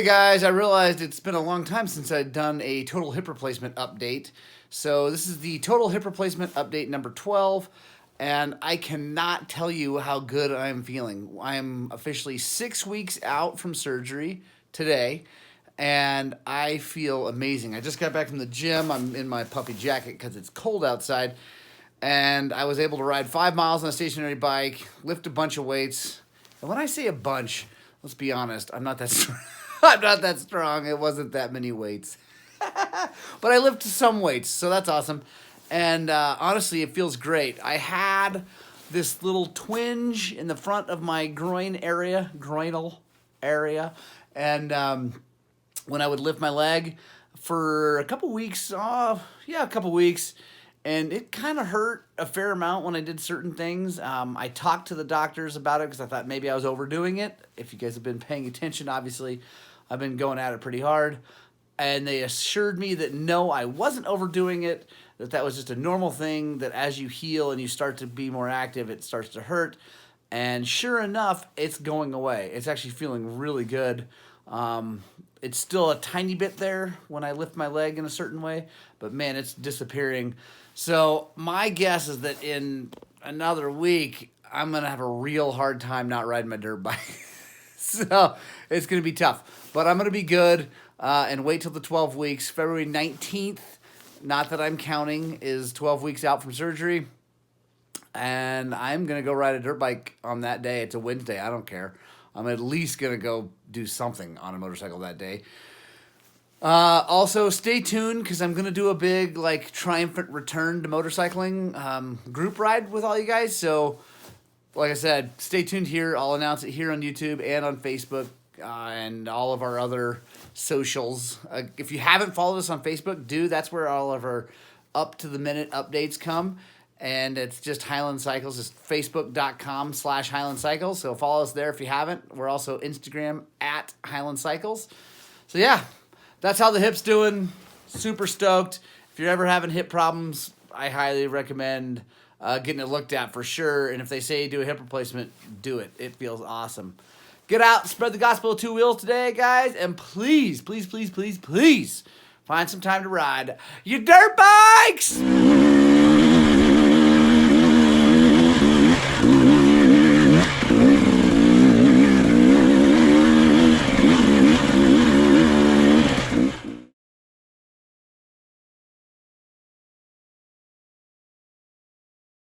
Okay, guys, I realized it's been a long time since I'd done a total hip replacement update. So, this is the total hip replacement update number 12, and I cannot tell you how good I'm feeling. I am officially 6 weeks out from surgery today, and I feel amazing. I just got back from the gym. I'm in my puffy jacket because it's cold outside, and I was able to ride 5 miles on a stationary bike, lift a bunch of weights. And when I say a bunch, let's be honest, I'm not that strong. I'm not that strong. It wasn't that many weights. But I lifted some weights, so that's awesome. And honestly, it feels great. I had this little twinge in the front of my groinal area. And when I would lift my leg for a couple weeks, a couple weeks, and it kind of hurt a fair amount when I did certain things. I talked to the doctors about it because I thought maybe I was overdoing it. If you guys have been paying attention, obviously, I've been going at it pretty hard. And they assured me that no, I wasn't overdoing it, that was just a normal thing, that as you heal and you start to be more active, it starts to hurt. And sure enough, it's going away. It's actually feeling really good. It's still a tiny bit there when I lift my leg in a certain way, but man, it's disappearing. So my guess is that in another week, I'm going to have a real hard time not riding my dirt bike. So it's going to be tough, but I'm going to be good and wait till the 12 weeks. February 19th, not that I'm counting, is 12 weeks out from surgery. And I'm going to go ride a dirt bike on that day. It's a Wednesday. I don't care. I'm at least going to go do something on a motorcycle that day. Also, stay tuned because I'm going to do a big, triumphant return to motorcycling group ride with all you guys. So, like I said, stay tuned here. I'll announce it here on YouTube and on Facebook and all of our other socials. If you haven't followed us on Facebook, do. That's where all of our up-to-the-minute updates come. And it's just Highland Cycles. It's facebook.com/Highland Cycles. So follow us there if you haven't. We're also Instagram at Highland Cycles. So yeah, that's how the hip's doing. Super stoked. If you're ever having hip problems, I highly recommend getting it looked at for sure. And if they say do a hip replacement, do it. It feels awesome. Get out, spread the gospel of two wheels today, guys. And please, please, please, please, please find some time to ride your dirt bikes.